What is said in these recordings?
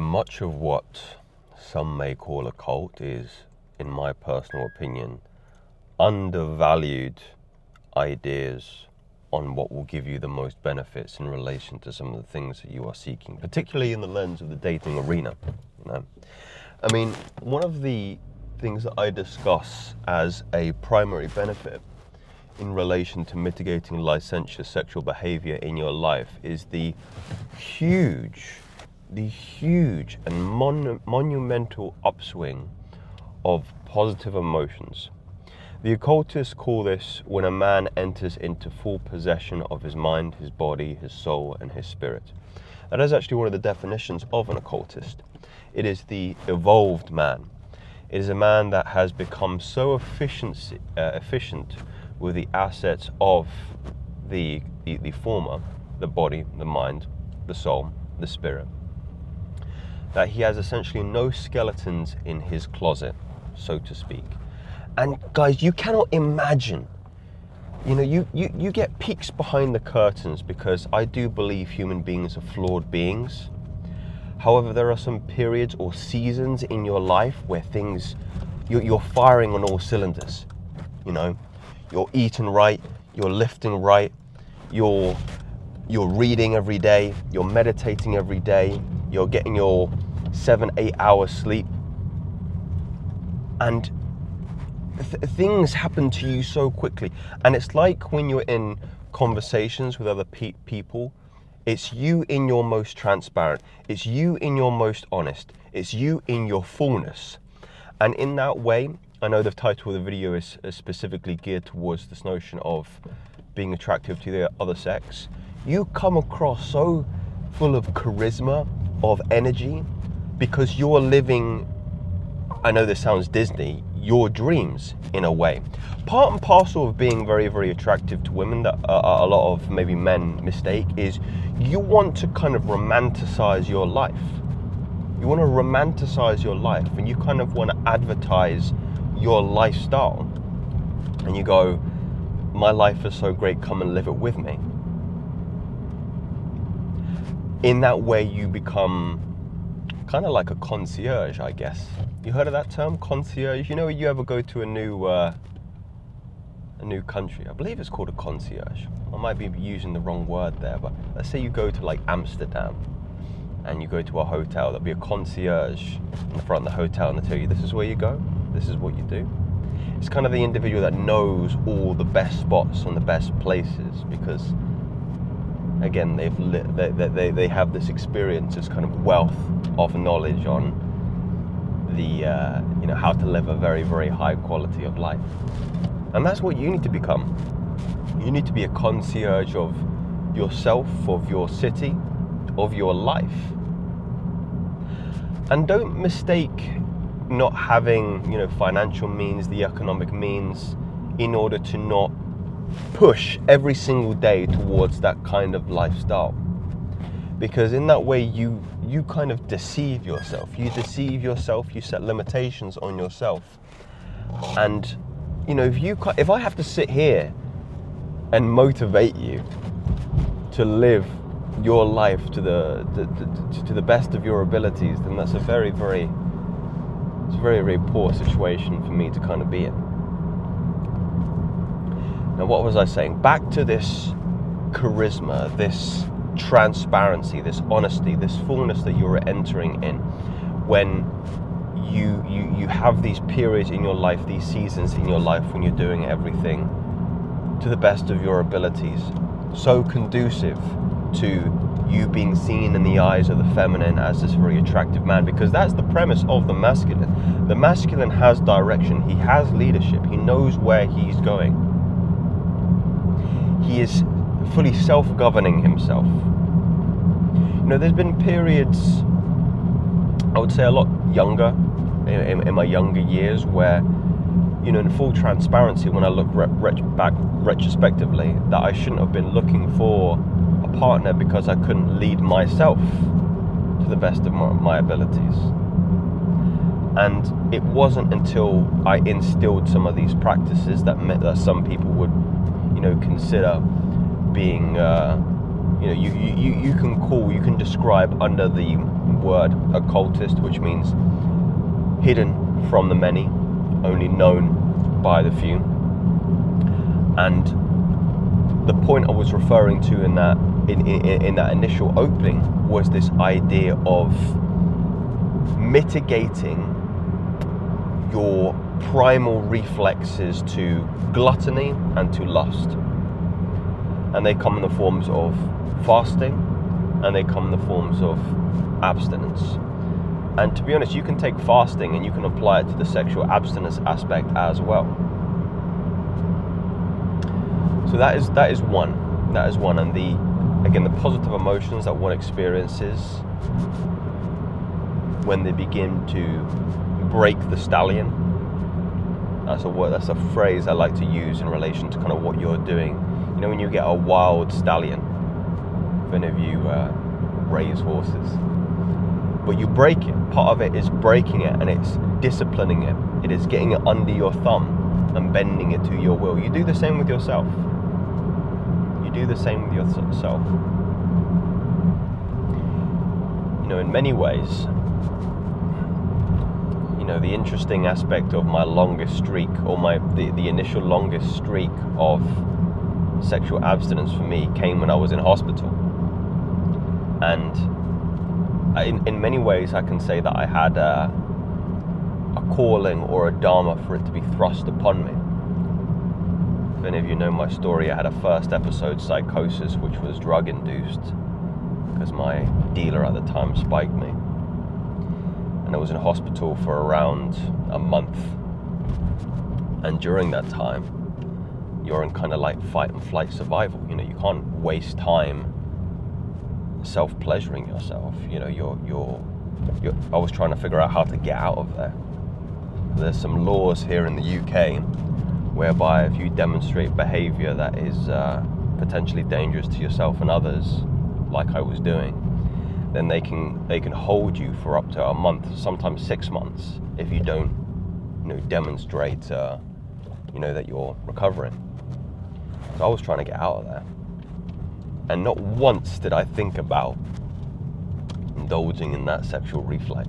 Much of what some may call a cult is, in my personal opinion, undervalued ideas on what will give you the most benefits in relation to some of the things that you are seeking, particularly in the lens of the dating arena. One of the things that I discuss as a primary benefit in relation to mitigating licentious sexual behavior in your life is the huge and monumental upswing of positive emotions. The occultists call this when a man enters into full possession of his mind, his body, his soul, and his spirit. That is actually one of the definitions of an occultist. It is the evolved man. It is a man that has become so efficient with the assets of the former, the body, the mind, the soul, the spirit, that he has essentially no skeletons in his closet, so to speak. And guys, you cannot imagine, you get peeks behind the curtains, because I do believe human beings are flawed beings. However, there are some periods or seasons in your life where you're firing on all cylinders. You're eating right, you're lifting right, you're reading every day, you're meditating every day, you're getting your 7-8 hours sleep, and things happen to you so quickly. And it's like when you're in conversations with other people, it's you in your most transparent, it's you in your most honest, it's you in your fullness. And in that way, I know the title of the video is specifically geared towards this notion of being attractive to the other sex. You come across so full of charisma, of energy, because you're living, I know this sounds Disney, your dreams in a way. Part and parcel of being very, very attractive to women that a lot of maybe men mistake is you want to kind of romanticize your life. You want to romanticize your life, and you kind of want to advertise your lifestyle. And you go, my life is so great, come and live it with me. In that way, you become kind of like a concierge, I guess. You heard of that term, concierge? You ever go to a new country, I believe it's called a concierge. I might be using the wrong word there, but let's say you go to like Amsterdam and you go to a hotel, there'll be a concierge in the front of the hotel, and they'll tell you, this is where you go, this is what you do. It's kind of the individual that knows all the best spots and the best places, because again, they have this experience, this kind of wealth of knowledge on the how to live a very, very high quality of life. And that's what you need to become. You need to be a concierge of yourself, of your city, of your life. And don't mistake not having financial means, the economic means, in order to not push every single day towards that kind of lifestyle. Because in that way you kind of deceive yourself. You set limitations on yourself. And if I have to sit here and motivate you to live your life to the best of your abilities, then that's a very, very poor situation for me to kind of be in. Now, what was I saying? Back to this charisma, this transparency, this honesty, this fullness that you're entering in when you have these periods in your life, these seasons in your life when you're doing everything to the best of your abilities, so conducive to you being seen in the eyes of the feminine as this very attractive man, because that's the premise of the masculine. The masculine has direction, he has leadership, he knows where he's going. He is fully self-governing himself. There's been periods, I would say a lot younger, in my younger years, where, in full transparency, when I look back retrospectively, that I shouldn't have been looking for a partner because I couldn't lead myself to the best of my abilities. And it wasn't until I instilled some of these practices that some people would consider being you can describe under the word occultist, which means hidden from the many, only known by the few. And the point I was referring to in that initial opening was this idea of mitigating your primal reflexes to gluttony and to lust. And they come in the forms of fasting, and they come in the forms of abstinence. And to be honest, you can take fasting and you can apply it to the sexual abstinence aspect as well. So that is one. And the positive emotions that one experiences when they begin to break the stallion. That's a phrase I like to use in relation to kind of what you're doing. You know, when you get a wild stallion, if any of you raise horses, but you break it. Part of it is breaking it, and it's disciplining it. It is getting it under your thumb and bending it to your will. You do the same with yourself. You know, in many ways, you know, the interesting aspect of my longest streak, or the initial longest streak of sexual abstinence for me came when I was in hospital. And in many ways I can say that I had a calling or a dharma for it to be thrust upon me. If any of you know my story, I had a first episode psychosis which was drug induced because my dealer at the time spiked me. And I was in hospital for around a month. And during that time, you're in kind of like fight and flight survival. You know, you can't waste time self-pleasuring yourself. You know, I was trying to figure out how to get out of there. There's some laws here in the UK whereby if you demonstrate behavior that is potentially dangerous to yourself and others, like I was doing, then they can hold you for up to a month, sometimes 6 months, if you don't, you know, demonstrate, you know, that you're recovering. So I was trying to get out of there, and not once did I think about indulging in that sexual reflex.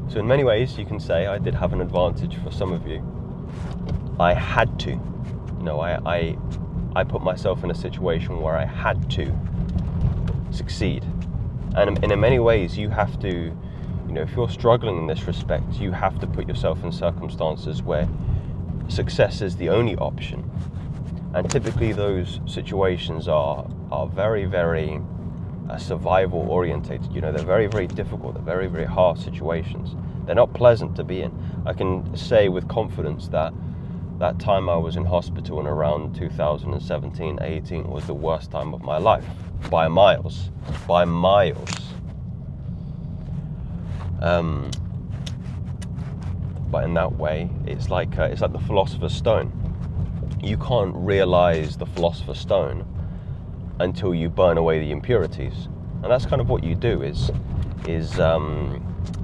So in many ways, you can say I did have an advantage for some of you. I had to, you know, I put myself in a situation where I had to succeed. And in many ways, you have to, you know, if you're struggling in this respect, you have to put yourself in circumstances where success is the only option. And typically those situations are very, very survival orientated. You know, they're very, very difficult. They're very, very hard situations. They're not pleasant to be in. I can say with confidence that time I was in hospital in around 2017, 18 was the worst time of my life, by miles. But in that way, it's like the philosopher's stone. You can't realize the philosopher's stone until you burn away the impurities, and that's kind of what you do. Is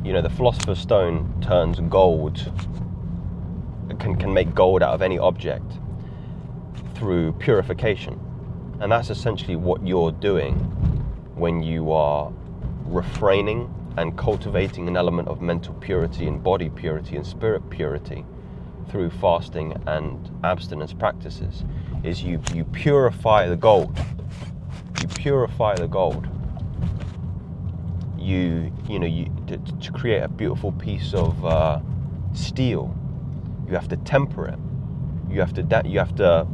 you know, the philosopher's stone turns gold. Can make gold out of any object through purification, and that's essentially what you're doing when you are refraining and cultivating an element of mental purity and body purity and spirit purity through fasting and abstinence practices. Is you purify the gold. You purify the gold. To create a beautiful piece of steel, you have to temper it. You have to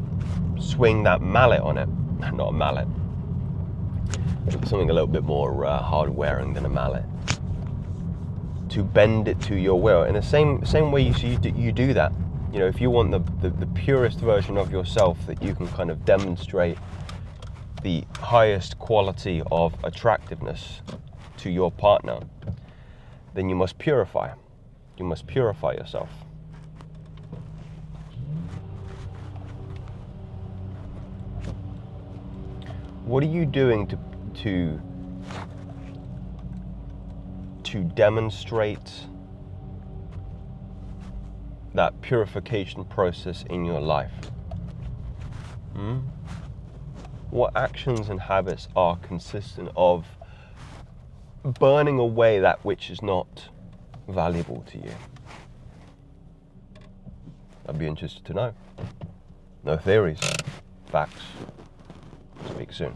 swing that mallet on it. Not a mallet. Something a little bit more hard wearing than a mallet. To bend it to your will. In the same way you do that. You know, if you want the purest version of yourself that you can kind of demonstrate the highest quality of attractiveness to your partner, then you must purify. You must purify yourself. What are you doing to demonstrate that purification process in your life? What actions and habits are consistent of burning away that which is not valuable to you? I'd be interested to know. No theories, facts. Speak soon.